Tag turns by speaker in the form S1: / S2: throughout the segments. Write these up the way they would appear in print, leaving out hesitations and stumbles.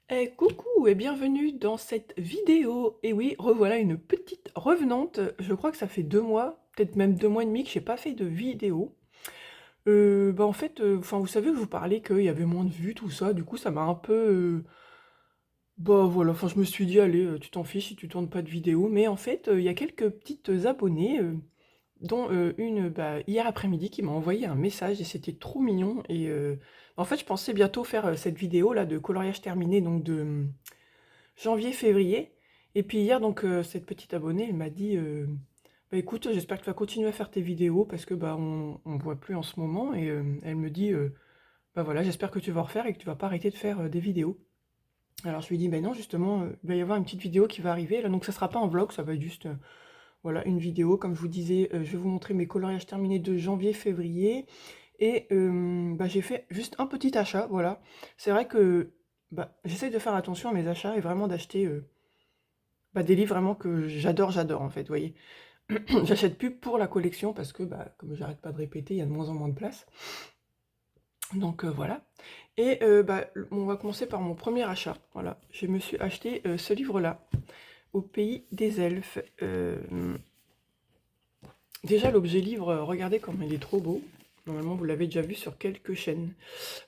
S1: Coucou et bienvenue dans cette vidéo. Et oui, revoilà une petite revenante. Je crois que ça fait 2 mois, peut-être même 2 mois et demi que j'ai pas fait de vidéo. En fait, enfin, vous savez que je vous parlais qu'il y avait moins de vues, tout ça. Du coup, ça m'a un peu, bah, voilà, enfin, je me suis dit: «Allez, tu t'en fiches si tu tournes pas de vidéo». Mais en fait, il y a quelques petites abonnées, dont, une, bah, hier après-midi qui m'a envoyé un message et c'était trop mignon et en fait, je pensais bientôt faire, cette vidéo-là de coloriage terminé, donc de, janvier-février. Et puis hier, donc, cette petite abonnée, elle m'a dit, «Bah, écoute, j'espère que tu vas continuer à faire tes vidéos parce que, bah, on voit plus en ce moment» et elle me dit, «Bah, voilà, j'espère que tu vas refaire et que tu vas pas arrêter de faire, des vidéos». Alors je lui dis: «Beh, non, justement, il va y avoir une petite vidéo qui va arriver là, donc ça sera pas un vlog, ça va être juste, voilà, une vidéo. Comme je vous disais, je vais vous montrer mes coloriages terminés de janvier-février et bah, j'ai fait juste un petit achat, voilà. C'est vrai que, bah, j'essaye de faire attention à mes achats et vraiment d'acheter, bah, des livres vraiment que j'adore en fait, vous voyez? J'achète plus pour la collection parce que, bah, comme j'arrête pas de répéter, il y a de moins en moins de place. Donc voilà. Et bah, on va commencer par mon premier achat. Voilà, je me suis acheté ce livre-là, Au pays des elfes. Déjà l'objet livre, regardez comme il est trop beau. Normalement, vous l'avez déjà vu sur quelques chaînes.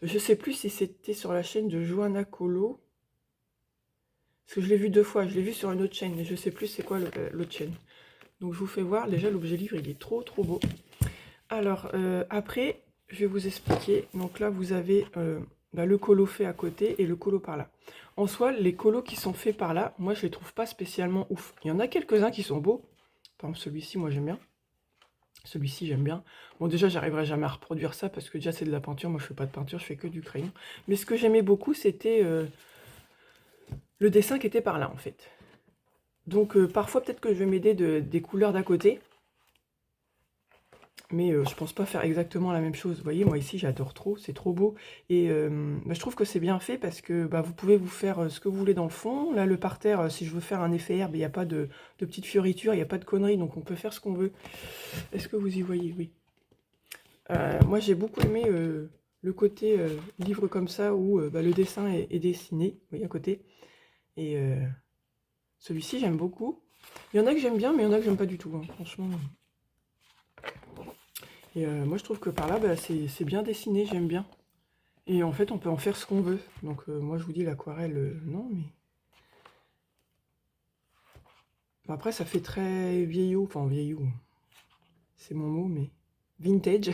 S1: Je sais plus si c'était sur la chaîne de Johanna Colo, parce que je l'ai vu 2 fois. Je l'ai vu sur une autre chaîne, mais je sais plus c'est quoi l'autre chaîne. Donc je vous fais voir, déjà l'objet livre, il est trop beau. Alors, après, je vais vous expliquer. Donc là, vous avez bah, le colo fait à côté et le colo par là. En soi, les colos qui sont faits par là, moi, je les trouve pas spécialement ouf. Il y en a quelques-uns qui sont beaux. Par exemple, celui-ci, moi, j'aime bien. Celui-ci, j'aime bien. Bon, déjà, j'arriverai jamais à reproduire ça parce que déjà, c'est de la peinture. Moi, je fais pas de peinture, je fais que du crayon. Mais ce que j'aimais beaucoup, c'était le dessin qui était par là, en fait. Donc, parfois, peut-être que je vais m'aider des couleurs d'à côté. Mais je pense pas faire exactement la même chose. Vous voyez, moi ici, j'adore trop, c'est trop beau et bah, je trouve que c'est bien fait parce que, bah, vous pouvez vous faire, ce que vous voulez dans le fond. Là, le parterre, si je veux faire un effet herbe, il y a pas de petites fioritures, il y a pas de conneries, donc on peut faire ce qu'on veut. Est-ce que vous y voyez? Oui. Moi, j'ai beaucoup aimé, le côté, livre comme ça où, bah, le dessin est dessiné, vous voyez, à côté et celui-ci, j'aime beaucoup. Il y en a que j'aime bien, mais il y en a que j'aime pas du tout, hein, franchement. Et moi, je trouve que par là, bah, c'est bien dessiné, j'aime bien. Et en fait, on peut en faire ce qu'on veut. Donc moi, je vous dis l'aquarelle, non, mais... Bon, après, ça fait très vieillot, enfin vieillot, c'est mon mot, mais vintage.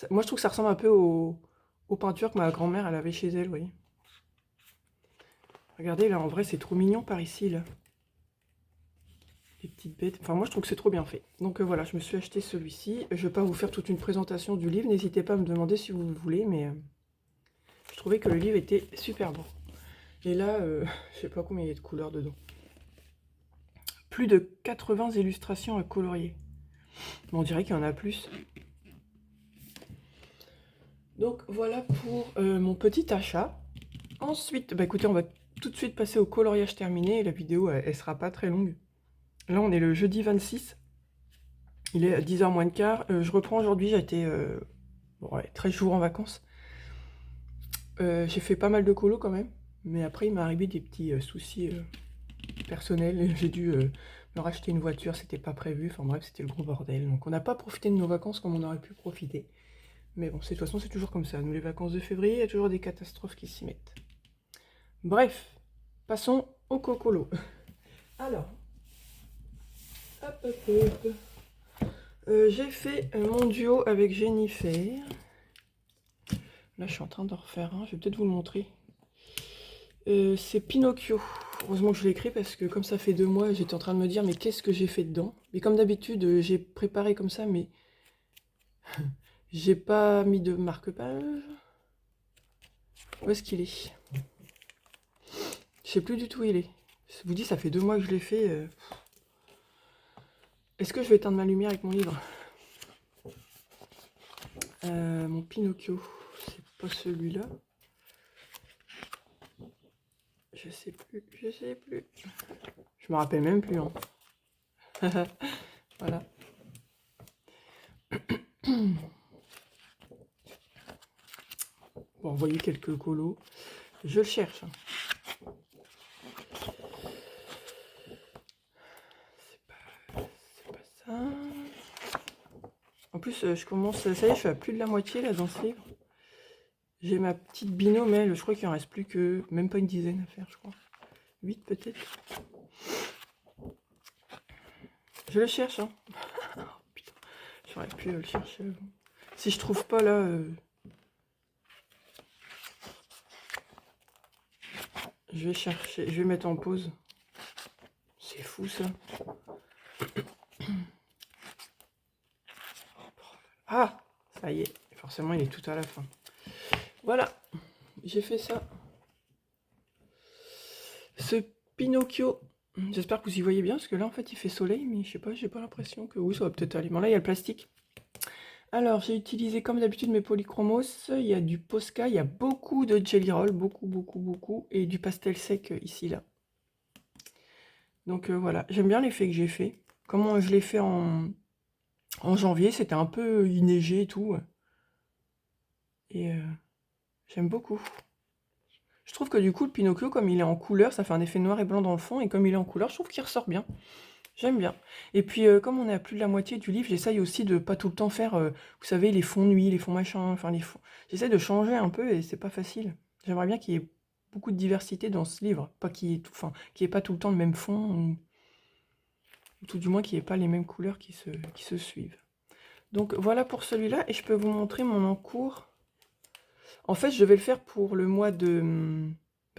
S1: Moi, je trouve que ça ressemble un peu aux peintures que ma grand-mère, elle avait chez elle, vous voyez. Regardez, là, en vrai, c'est trop mignon par ici, là. Les petites bêtes. Enfin, moi, je trouve que c'est trop bien fait. Donc voilà, je me suis acheté celui-ci. Je vais pas vous faire toute une présentation du livre. N'hésitez pas à me demander si vous le voulez, mais je trouvais que le livre était super beau. Et là, je sais pas combien il y a de couleurs dedans. Plus de 80 illustrations à colorier. Bon, on dirait qu'il y en a plus. Donc voilà pour mon petit achat. Ensuite, bah écoutez, on va tout de suite passer au coloriage terminé. La vidéo, elle sera pas très longue. Là, on est le jeudi 26. Il est à 10h moins le quart. Je reprends aujourd'hui, j'ai été bon, ouais, 13 jours en vacances. J'ai fait pas mal de colos quand même. Mais après, il m'est arrivé des petits soucis personnels. J'ai dû me racheter une voiture, c'était pas prévu. Enfin bref, c'était le gros bordel. Donc on n'a pas profité de nos vacances comme on aurait pu profiter. Mais bon, de toute façon, c'est toujours comme ça. Nous, les vacances de février, il y a toujours des catastrophes qui s'y mettent. Bref, passons au cocolo. Alors, hop, hop, hop. J'ai fait mon duo avec Jennifer. Là, je suis en train d'en refaire un. Je vais peut-être vous le montrer. C'est Pinocchio. Heureusement que je l'ai écrit parce que comme ça fait 2 mois, j'étais en train de me dire mais qu'est-ce que j'ai fait dedans. Mais comme d'habitude, j'ai préparé comme ça, mais j'ai pas mis de marque-page. Où est-ce qu'il est? Je sais plus du tout où il est. Je vous dis, ça fait 2 mois que je l'ai fait. Est-ce que je vais éteindre ma lumière avec mon livre? Mon Pinocchio, c'est pas celui-là. Je sais plus, je sais plus. Je me rappelle même plus, hein. Voilà. Bon, vous voyez quelques colos. Je le cherche. C'est pas ça. En plus, je commence... Ça y est, je suis à plus de la moitié, là, dans ce livre. J'ai ma petite binôme, elle, je crois qu'il en reste plus que... Même pas une dizaine à faire, je crois. 8 peut-être. Je le cherche, hein. Oh, putain, j'aurais pu le chercher. Si je trouve pas, là... Je vais chercher, je vais mettre en pause. C'est fou, ça. Ah, ça y est. Forcément, il est tout à la fin. Voilà, j'ai fait ça. Ce Pinocchio, j'espère que vous y voyez bien, parce que là, en fait, il fait soleil, mais je sais pas, j'ai pas l'impression que... Oui, ça va peut-être aller. Bon, là, il y a le plastique. Alors, j'ai utilisé, comme d'habitude, mes polychromos. Il y a du Posca, il y a beaucoup de Jelly Roll, beaucoup, et du pastel sec ici, là. Donc, voilà, j'aime bien l'effet que j'ai fait. Comment je l'ai fait en janvier, c'était un peu neigé et tout. Et j'aime beaucoup. Je trouve que du coup, le Pinocchio, comme il est en couleur, ça fait un effet noir et blanc dans le fond. Et comme il est en couleur, je trouve qu'il ressort bien. J'aime bien. Et puis, comme on est à plus de la moitié du livre, j'essaye aussi de pas tout le temps faire, vous savez, les fonds nuit, les fonds machin, enfin les fonds... J'essaie de changer un peu et c'est pas facile. J'aimerais bien qu'il y ait beaucoup de diversité dans ce livre. Pas qu'il y ait enfin, qu'il y ait pas tout le temps le même fond, ou tout du moins qu'il n'y ait pas les mêmes couleurs qui se suivent. Donc voilà pour celui-là, et je peux vous montrer mon encours. En fait, je vais le faire pour le mois de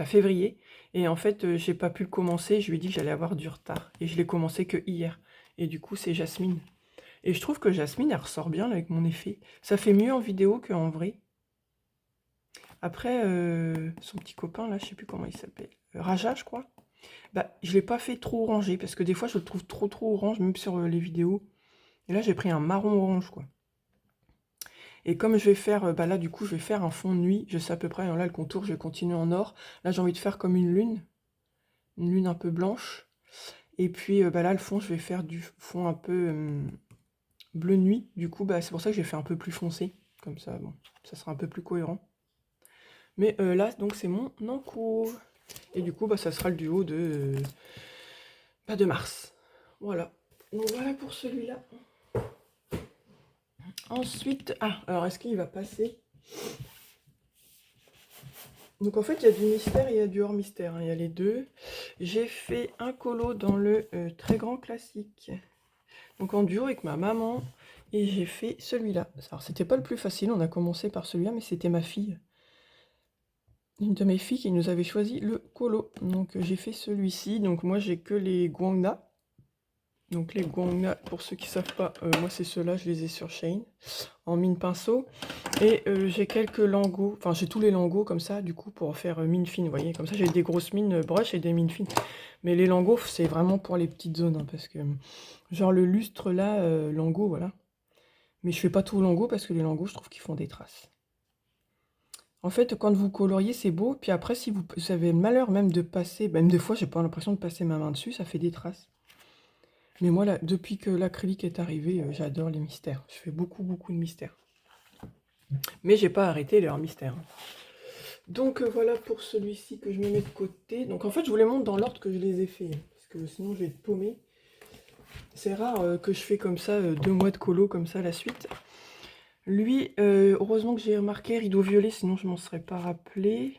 S1: février. Et en fait, j'ai pas pu le commencer. Je lui ai dit que j'allais avoir du retard. Et je l'ai commencé que hier. Et du coup, c'est Jasmine. Et je trouve que Jasmine, elle ressort bien là, avec mon effet. Ça fait mieux en vidéo qu'en vrai. Après, son petit copain, là, je sais plus comment il s'appelle. Raja, je crois. Bah, je l'ai pas fait trop orangé. Parce que des fois, je le trouve trop orange, même sur les vidéos. Et là, j'ai pris un marron orange, quoi. Et comme je vais faire, bah là du coup je vais faire un fond de nuit, je sais à peu près, là le contour je vais continuer en or. Là j'ai envie de faire comme une lune un peu blanche. Et puis bah là le fond je vais faire du fond un peu bleu nuit. Du coup bah c'est pour ça que j'ai fait un peu plus foncé. Comme ça, bon, ça sera un peu plus cohérent. Mais là donc c'est mon encours. Et du coup bah ça sera le duo de mars. Voilà. Donc voilà pour celui-là. Ensuite, alors est-ce qu'il va passer? Donc en fait, il y a du mystère et il y a du hors mystère, hein, il y a les deux. J'ai fait un colo dans le très grand classique. Donc en duo avec ma maman. Et j'ai fait celui-là. Alors c'était pas le plus facile, on a commencé par celui-là, mais c'était ma fille. Une de mes filles qui nous avait choisi le colo. Donc j'ai fait celui-ci. Donc moi j'ai que les Guangna. Donc les Guangna, pour ceux qui savent pas, moi c'est ceux-là, je les ai sur Shein, en mine pinceau. Et j'ai quelques lingots, enfin j'ai tous les lingots comme ça, du coup, pour faire mine fine, vous voyez. Comme ça j'ai des grosses mines brush et des mines fines. Mais les lingots, c'est vraiment pour les petites zones, hein, parce que, genre le lustre là, lingot, voilà. Mais je fais pas tout lingot, parce que les lingots, je trouve qu'ils font des traces. En fait, quand vous coloriez, c'est beau, puis après, si vous avez le malheur même de passer, même des fois, j'ai pas l'impression de passer ma main dessus, ça fait des traces. Mais moi, là, depuis que l'acrylique est arrivé, j'adore les mystères. Je fais beaucoup de mystères. Mais j'ai pas arrêté les mystères. Donc voilà pour celui-ci que je me mets de côté. Donc en fait, je vous les montre dans l'ordre que je les ai fait. Parce que sinon, je vais être paumé. C'est rare que je fais comme ça 2 mois de colo comme ça à la suite. Lui, heureusement que j'ai remarqué rideau violet, sinon je m'en serais pas rappelé.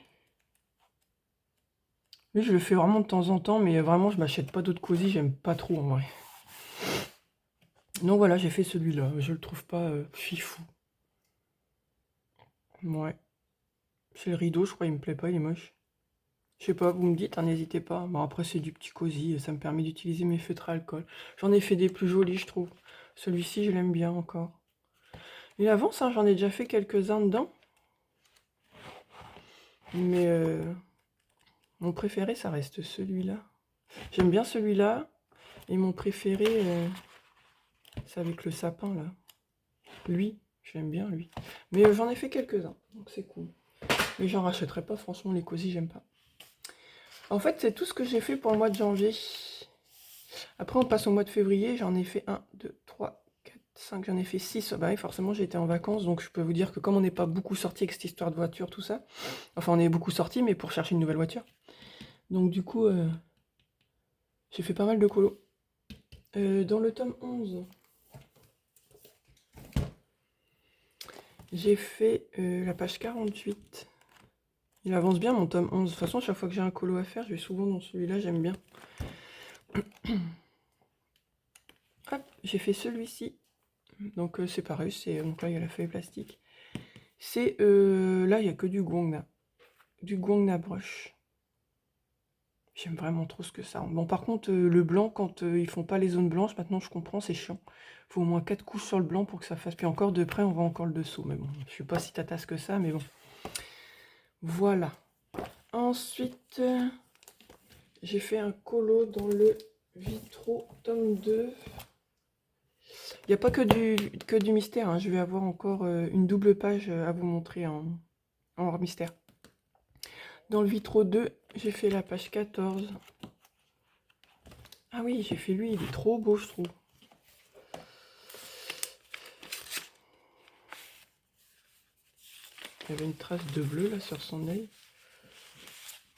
S1: Lui, je le fais vraiment de temps en temps, mais vraiment, je m'achète pas d'autres cosy, j'aime pas trop en vrai. Donc voilà, j'ai fait celui-là. Je le trouve pas fifou. Ouais. C'est le rideau, je crois, il me plaît pas, il est moche. Je sais pas, vous me dites, hein, n'hésitez pas. Bon, après, c'est du petit cosy, ça me permet d'utiliser mes feutres à alcool. J'en ai fait des plus jolis, je trouve. Celui-ci, je l'aime bien encore. Il avance, hein, j'en ai déjà fait quelques-uns dedans. Mais mon préféré, ça reste celui-là. J'aime bien celui-là. Et mon préféré, c'est avec le sapin, là. Lui, j'aime bien, lui. Mais j'en ai fait quelques-uns, donc c'est cool. Mais j'en rachèterai pas, franchement, les cosy, j'aime pas. En fait, c'est tout ce que j'ai fait pour le mois de janvier. Après, on passe au mois de février. J'en ai fait 1, 2, 3, 4, 5, j'en ai fait 6. Bah oui, forcément, j'ai été en vacances, donc je peux vous dire que comme on n'est pas beaucoup sorti avec cette histoire de voiture, tout ça, enfin, on est beaucoup sorti, mais pour chercher une nouvelle voiture. Donc, du coup, j'ai fait pas mal de colos. Dans le tome 11, j'ai fait la page 48. Il avance bien, mon tome 11. De toute façon, chaque fois que j'ai un colo à faire, je vais souvent dans celui-là, j'aime bien. Hop, j'ai fait celui-ci. Donc, c'est pareil, donc là, il y a la feuille plastique. C'est, là, il n'y a que du Guangna. Du Guangna Brush. J'aime vraiment trop ce que ça. Bon, par contre, le blanc, quand ils font pas les zones blanches, maintenant je comprends, c'est chiant. Faut au moins 4 couches sur le blanc pour que ça fasse. Puis encore de près, on voit encore le dessous. Mais bon, je sais pas si t'attaches que ça, mais bon. Voilà. Ensuite, j'ai fait un colo dans le Vitro tome 2. Il n'y a pas que du mystère, hein. Je vais avoir encore une double page à vous montrer en hors mystère. Dans le Vitro 2, j'ai fait la page 14. Ah oui, j'ai fait lui, il est trop beau, je trouve. Il y avait une trace de bleu là sur son œil.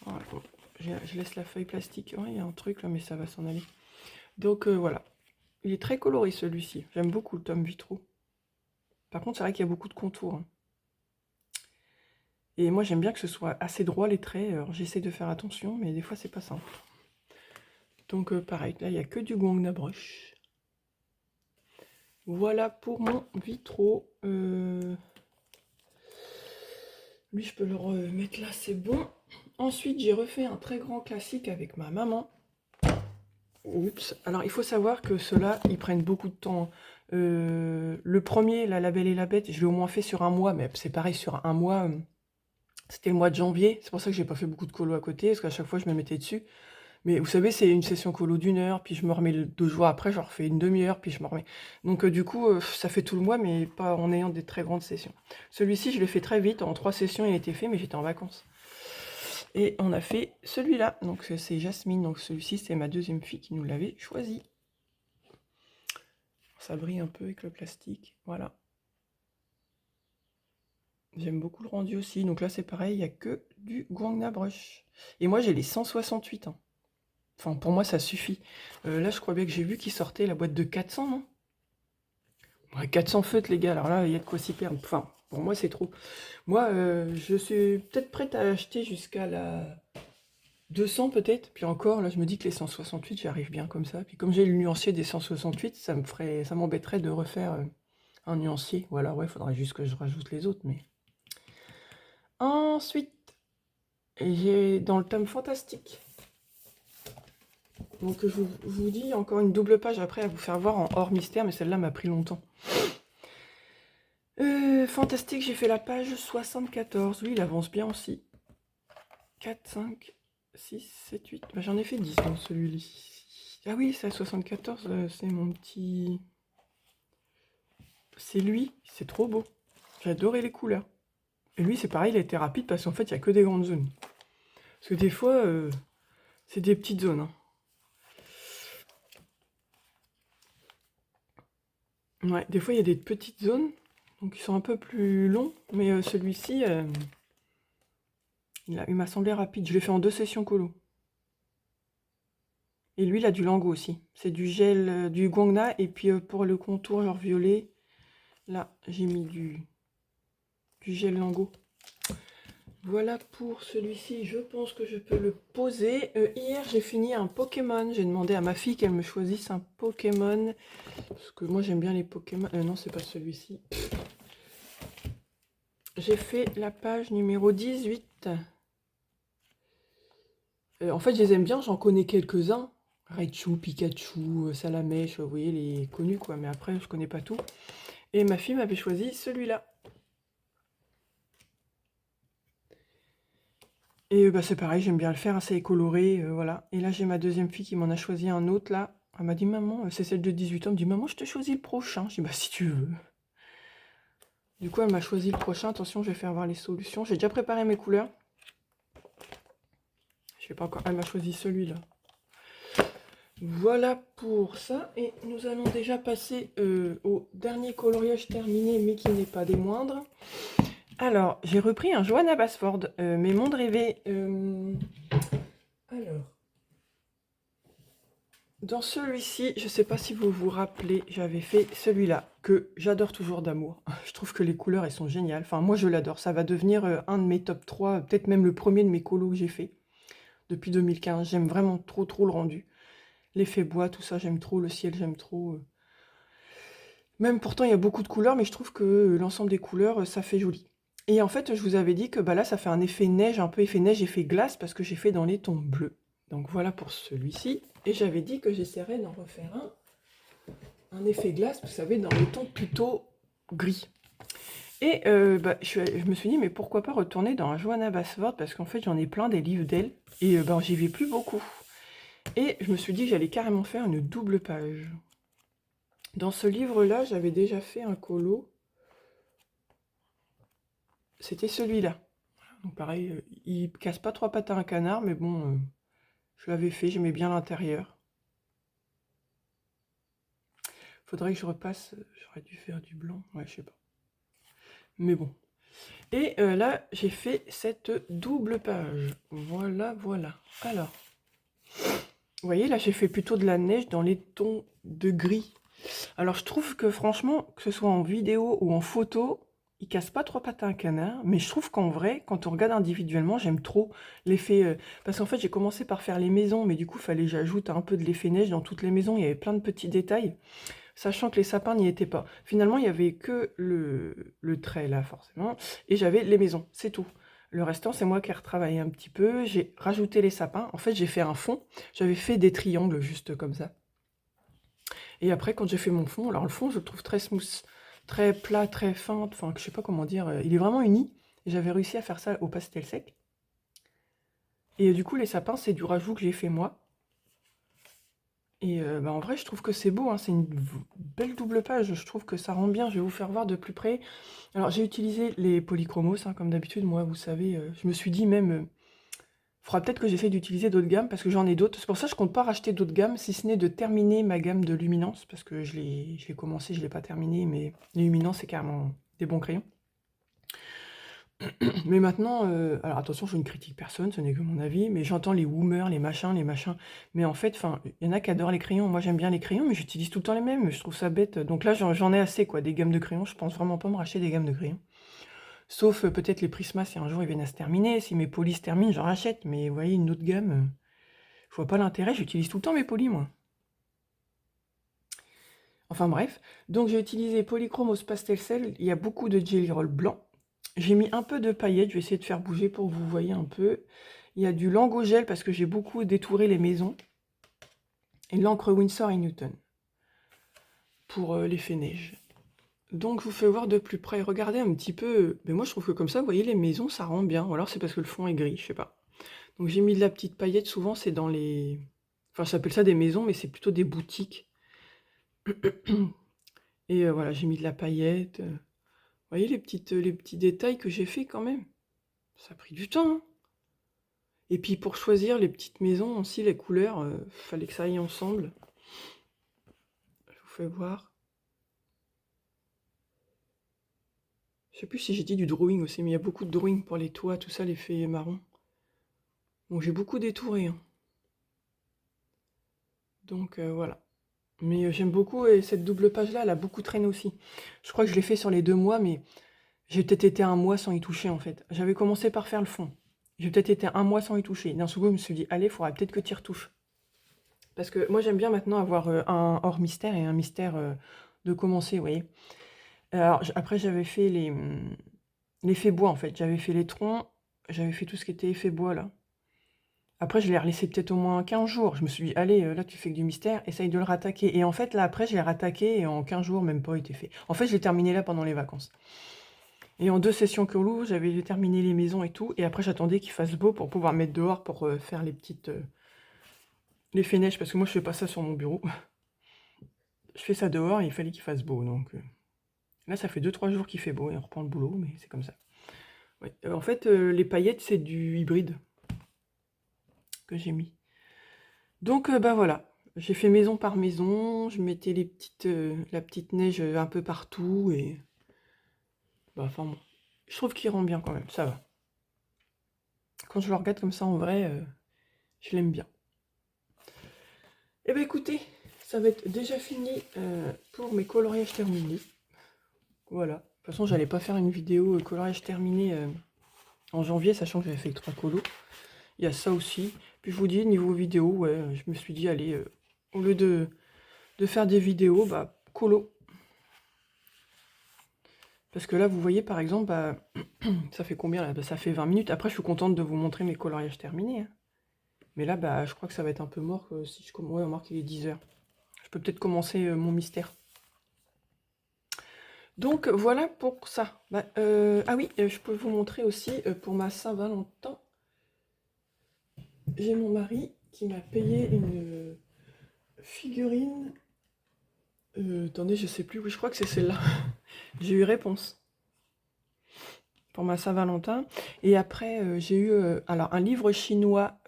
S1: Voilà, bon, je laisse la feuille plastique. Ouais, il y a un truc là, mais ça va s'en aller. Donc voilà. Il est très coloré celui-ci. J'aime beaucoup le tome Vitro. Par contre, c'est vrai qu'il y a beaucoup de contours, hein. Et moi, j'aime bien que ce soit assez droit les traits. Alors, j'essaie de faire attention, mais des fois, c'est pas simple. Donc pareil, là, il n'y a que du Guangna Brush. Voilà pour mon Vitro. Lui, je peux le remettre là, c'est bon. Ensuite, j'ai refait un très grand classique avec ma maman. Oups. Alors, il faut savoir que ceux-là, ils prennent beaucoup de temps. Le premier, La Belle et la Bête, je l'ai au moins fait sur un mois, mais c'est pareil, sur un mois, c'était le mois de janvier. C'est pour ça que j'ai pas fait beaucoup de colo à côté, parce qu'à chaque fois, je me mettais dessus. Mais vous savez, c'est une session colo d'1 heure, puis je me remets 2 jours après, je refais une demi-heure, puis je me remets. Donc du coup, ça fait tout le mois, mais pas en ayant des très grandes sessions. Celui-ci, je l'ai fait très vite, en 3 sessions, il a été fait, mais j'étais en vacances. Et on a fait celui-là, donc c'est Jasmine, donc celui-ci, c'est ma deuxième fille qui nous l'avait choisi. Ça brille un peu avec le plastique, voilà. J'aime beaucoup le rendu aussi, donc là c'est pareil, il n'y a que du Guangna Brush. Et moi j'ai les 168, hein. Enfin, pour moi, ça suffit. Là, je crois bien que j'ai vu qu'il sortait la boîte de 400, non? Ouais, 400 feutres, les gars. Alors là, il y a de quoi s'y perdre. Enfin, pour moi, c'est trop. Moi, je suis peut-être prête à acheter jusqu'à la 200, peut-être. Puis encore, là, je me dis que les 168, j'y arrive bien comme ça. Puis comme j'ai le nuancier des 168, ça m'embêterait de refaire un nuancier. Voilà, ouais, il faudrait juste que je rajoute les autres. Mais ensuite, j'ai dans le tome fantastique. Donc je vous dis encore une double page après à vous faire voir en hors mystère, mais celle-là m'a pris longtemps. Fantastique, j'ai fait la page 74. Oui, il avance bien aussi. 4, 5, 6, 7, 8. Bah, j'en ai fait 10 dans celui-ci. Ah oui, c'est à 74, c'est mon petit... C'est lui, c'est trop beau. J'ai adoré les couleurs. Et lui, c'est pareil, il a été rapide parce qu'en fait, il n'y a que des grandes zones. Parce que des fois, c'est des petites zones, hein. Ouais, des fois il y a des petites zones, donc ils sont un peu plus longs, mais celui-ci, il m'a semblé rapide. Je l'ai fait en 2 sessions colo. Et lui, il a du Lango aussi. C'est du gel, du Guangna, et puis pour le contour genre violet, là, j'ai mis du gel Lango. Voilà pour celui-ci, je pense que je peux le poser. Hier, j'ai fini un Pokémon. J'ai demandé à ma fille qu'elle me choisisse un Pokémon. Parce que moi, j'aime bien les Pokémon. Non, c'est pas celui-ci. J'ai fait la page numéro 18. En fait, je les aime bien, j'en connais quelques-uns. Raichu, Pikachu, Salamèche, vous voyez, les connus, quoi. Mais après, je connais pas tout. Et ma fille m'avait choisi celui-là. Et bah, c'est pareil, j'aime bien le faire, assez coloré, voilà. Et là, j'ai ma deuxième fille qui m'en a choisi un autre, là. Elle m'a dit, maman, c'est celle de 18 ans, elle me dit, maman, je te choisis le prochain. Je dis, bah, si tu veux. Du coup, elle m'a choisi le prochain. Attention, je vais faire voir les solutions. J'ai déjà préparé mes couleurs. Je sais pas encore. Elle m'a choisi celui-là. Voilà pour ça. Et nous allons déjà passer au dernier coloriage terminé, mais qui n'est pas des moindres. Alors, j'ai repris un Johanna Basford, mes mondes rêvés. Alors, dans celui-ci, je ne sais pas si vous vous rappelez, j'avais fait celui-là, que j'adore toujours d'amour. Je trouve que les couleurs, elles sont géniales. Enfin, moi, je l'adore. Ça va devenir un de mes top 3, peut-être même le premier de mes colos que j'ai fait depuis 2015. J'aime vraiment trop, trop le rendu. L'effet bois, tout ça, j'aime trop. Le ciel, j'aime trop. Même pourtant, il y a beaucoup de couleurs, mais je trouve que l'ensemble des couleurs, ça fait joli. Et en fait, je vous avais dit que bah, là, ça fait un effet neige, un peu effet neige, effet glace, parce que j'ai fait dans les tons bleus. Donc voilà pour celui-ci. Et j'avais dit que j'essaierais d'en refaire un effet glace, vous savez, dans les tons plutôt gris. Et bah, je me suis dit, mais pourquoi pas retourner dans un Johanna Basford, parce qu'en fait, j'en ai plein des livres d'elle, et bah, j'y vais plus beaucoup. Et je me suis dit que j'allais carrément faire une double page. Dans ce livre-là, j'avais déjà fait un colo. C'était celui-là. Donc pareil, il casse pas trois pattes à un canard, mais bon, je l'avais fait, j'aimais bien l'intérieur. Faudrait que je repasse, j'aurais dû faire du blanc, ouais, je sais pas. Mais bon. Et là, j'ai fait cette double page. Voilà, voilà. Alors, vous voyez, là, j'ai fait plutôt de la neige dans les tons de gris. Alors, je trouve que franchement, que ce soit en vidéo ou en photo, il casse pas trois pattes à un canard, mais je trouve qu'en vrai, quand on regarde individuellement, j'aime trop l'effet... parce qu'en fait, j'ai commencé par faire les maisons, mais du coup, il fallait que j'ajoute un peu de l'effet neige dans toutes les maisons. Il y avait plein de petits détails, sachant que les sapins n'y étaient pas. Finalement, il y avait que le trait, là, forcément, et j'avais les maisons, c'est tout. Le restant, c'est moi qui ai retravaillé un petit peu. J'ai rajouté les sapins. En fait, j'ai fait un fond. J'avais fait des triangles juste comme ça. Et après, quand j'ai fait mon fond, alors le fond, je le trouve très smooth, très plat, très fin, enfin, je sais pas comment dire, il est vraiment uni. Et j'avais réussi à faire ça au pastel sec. Et du coup, les sapins, c'est du rajout que j'ai fait moi. Et bah, en vrai, je trouve que c'est beau, hein, c'est une belle double page, je trouve que ça rend bien. Je vais vous faire voir de plus près. Alors, j'ai utilisé les polychromos, hein, comme d'habitude, moi, vous savez, je me suis dit même... faudra peut-être que j'essaie d'utiliser d'autres gammes, parce que j'en ai d'autres. C'est pour ça que je compte pas racheter d'autres gammes, si ce n'est de terminer ma gamme de luminance, parce que je l'ai commencé, je l'ai pas terminé, mais les luminances, c'est carrément des bons crayons. Mais maintenant, alors attention, je ne critique personne, ce n'est que mon avis, mais j'entends les woomers, les machins. Mais en fait, enfin, il y en a qui adorent les crayons. Moi, j'aime bien les crayons, mais j'utilise tout le temps les mêmes. Je trouve ça bête. Donc là, j'en ai assez, quoi, des gammes de crayons. Je pense vraiment pas me racheter des gammes de crayons. Sauf peut-être les Prisma, si un jour ils viennent à se terminer. Si mes polis se terminent, j'en rachète. Mais vous voyez, une autre gamme, je vois pas l'intérêt. J'utilise tout le temps mes polis, moi. Enfin bref. Donc j'ai utilisé Polychromos Pastel Cell. Il y a beaucoup de Jelly Roll blanc. J'ai mis un peu de paillettes. Je vais essayer de faire bouger pour que vous voyez un peu. Il y a du Lango Gel parce que j'ai beaucoup détouré les maisons. Et l'encre Winsor et Newton pour l'effet neige. Donc je vous fais voir de plus près. Regardez un petit peu. Mais moi je trouve que comme ça, vous voyez, les maisons, ça rend bien. Ou alors c'est parce que le fond est gris, je sais pas. Donc j'ai mis de la petite paillette. Souvent c'est dans les... Enfin, j'appelle ça des maisons, mais c'est plutôt des boutiques. Et voilà, j'ai mis de la paillette. Vous voyez les petits détails que j'ai fait quand même. Ça a pris du temps, hein. Et puis pour choisir les petites maisons aussi, les couleurs, fallait que ça aille ensemble. Je vous fais voir. Je sais plus si j'ai dit du drawing aussi, mais il y a beaucoup de drawing pour les toits, tout ça, l'effet marron. Donc j'ai beaucoup détouré, hein. Donc voilà. Mais j'aime beaucoup, et cette double page-là, elle a beaucoup traîné aussi. Je crois que je l'ai fait sur les 2 mois, mais j'ai peut-être été un mois sans y toucher en fait. J'avais commencé par faire le fond. J'ai peut-être été un mois sans y toucher. D'un seul coup, je me suis dit, allez, il faudra peut-être que tu y retouches. Parce que moi, j'aime bien maintenant avoir un hors mystère et un mystère de commencer, vous voyez. Alors, après, j'avais fait l'effet bois, en fait. J'avais fait les troncs, j'avais fait tout ce qui était effet bois, là. Après, je l'ai relaissé peut-être au moins 15 jours. Je me suis dit, allez, là, tu fais que du mystère, essaye de le rattaquer. Et en fait, là, après, je l'ai rattaqué et en 15 jours, même pas été fait. En fait, je l'ai terminé là pendant les vacances. Et en 2 sessions Curlou, j'avais terminé les maisons et tout. Et après, j'attendais qu'il fasse beau pour pouvoir mettre dehors pour faire les petites... l'effet neige, parce que moi, je fais pas ça sur mon bureau. Je fais ça dehors et il fallait qu'il fasse beau. Donc là, ça fait 2-3 jours qu'il fait beau et on reprend le boulot, mais c'est comme ça. Ouais. En fait, les paillettes, c'est du hybride que j'ai mis. Donc, bah voilà. J'ai fait maison par maison, je mettais la petite neige un peu partout et bah, enfin bon, je trouve qu'il rend bien quand même, ça va. Quand je le regarde comme ça en vrai, je l'aime bien. Eh ben écoutez, ça va être déjà fini pour mes coloriages terminés. Voilà. De toute façon, j'allais pas faire une vidéo coloriage terminé en janvier, sachant que j'avais fait 3 colos. Il y a ça aussi. Puis je vous dis, niveau vidéo, ouais, je me suis dit, allez, au lieu de faire des vidéos, bah, colo. Parce que là, vous voyez, par exemple, bah, ça fait combien là? Bah, ça fait 20 minutes. Après, je suis contente de vous montrer mes coloriages terminés, hein. Mais là, bah, je crois que ça va être un peu mort si je commence. Ouais, remarque, il est 10 heures. Je peux peut-être commencer mon mystère. Donc, voilà pour ça. Bah, ah oui, je peux vous montrer aussi pour ma Saint-Valentin. J'ai mon mari qui m'a payé une figurine. Attendez, je sais plus. Oui, je crois que c'est celle-là. J'ai eu réponse pour ma Saint-Valentin. Et après, j'ai eu alors un livre chinois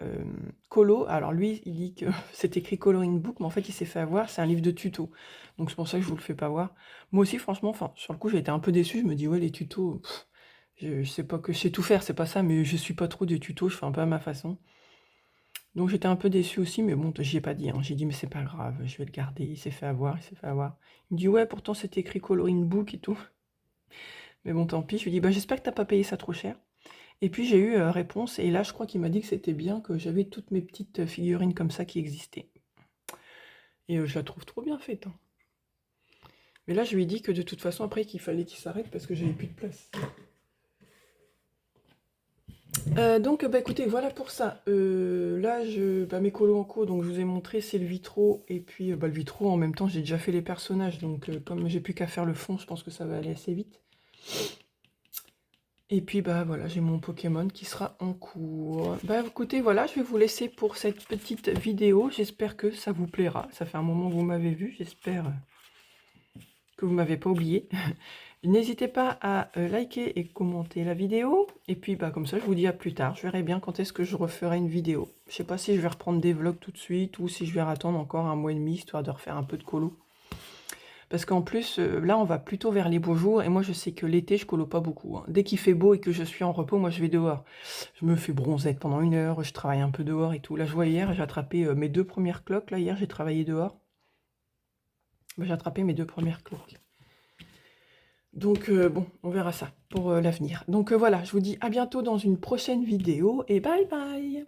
S1: colo. Alors lui, il dit que c'est écrit coloring book, mais en fait, il s'est fait avoir. C'est un livre de tuto. Donc c'est pour ça que je vous le fais pas voir. Moi aussi, franchement, enfin, sur le coup, j'ai été un peu déçue. Je me dis, ouais, les tutos, je sais pas que je sais tout faire, c'est pas ça, mais je suis pas trop des tutos, je fais un peu à ma façon. Donc j'étais un peu déçue aussi, mais bon, j'y ai pas dit, hein. J'ai dit, mais c'est pas grave, je vais le garder. Il s'est fait avoir, il s'est fait avoir. Il me dit, ouais, pourtant c'est écrit coloring book et tout. Mais bon, tant pis. Je lui dis, bah, j'espère que t'as pas payé ça trop cher. Et puis j'ai eu réponse, et là je crois qu'il m'a dit que c'était bien, que j'avais toutes mes petites figurines comme ça qui existaient. Et je la trouve trop bien faite, hein. Mais là je lui ai dit que de toute façon après qu'il fallait qu'il s'arrête parce que j'avais plus de place. Donc bah écoutez, voilà pour ça. Là bah, mes colos en cours, donc je vous ai montré, c'est le vitro. Et puis bah, le vitro en même temps j'ai déjà fait les personnages, donc comme j'ai plus qu'à faire le fond, je pense que ça va aller assez vite. Et puis bah voilà, j'ai mon Pokémon qui sera en cours. Bah écoutez, voilà, je vais vous laisser pour cette petite vidéo. J'espère que ça vous plaira. Ça fait un moment que vous m'avez vu, j'espère que vous m'avez pas oublié. N'hésitez pas à liker et commenter la vidéo. Et puis bah comme ça, je vous dis à plus tard. Je verrai bien quand est-ce que je referai une vidéo. Je sais pas si je vais reprendre des vlogs tout de suite ou si je vais attendre encore un mois et demi, histoire de refaire un peu de colo. Parce qu'en plus, là, on va plutôt vers les beaux jours. Et moi, je sais que l'été, je colo pas beaucoup, hein. Dès qu'il fait beau et que je suis en repos, moi, je vais dehors. Je me fais bronzette pendant 1 heure. Je travaille un peu dehors et tout. Là, je vois hier, j'ai attrapé mes 2 premières cloques. Là, hier, j'ai travaillé dehors. Bah, j'ai attrapé mes 2 premières cloques. Donc, bon, on verra ça pour l'avenir. Donc, voilà, je vous dis à bientôt dans une prochaine vidéo. Et bye bye!